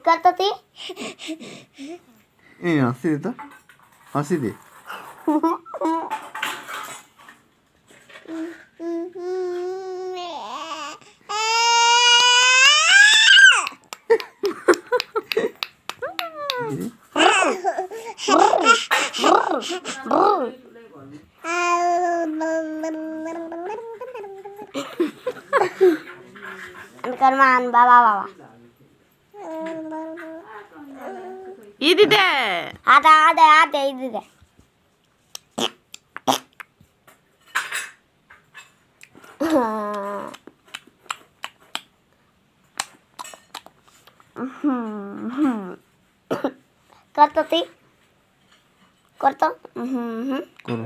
करता ती ए हसी दे तो हसी दे करमान बाबा बाबा ಇದಿದೆ ಅದೇ ಅದೇ ಅದೇ ಇದಿದೆ करता ती करता करो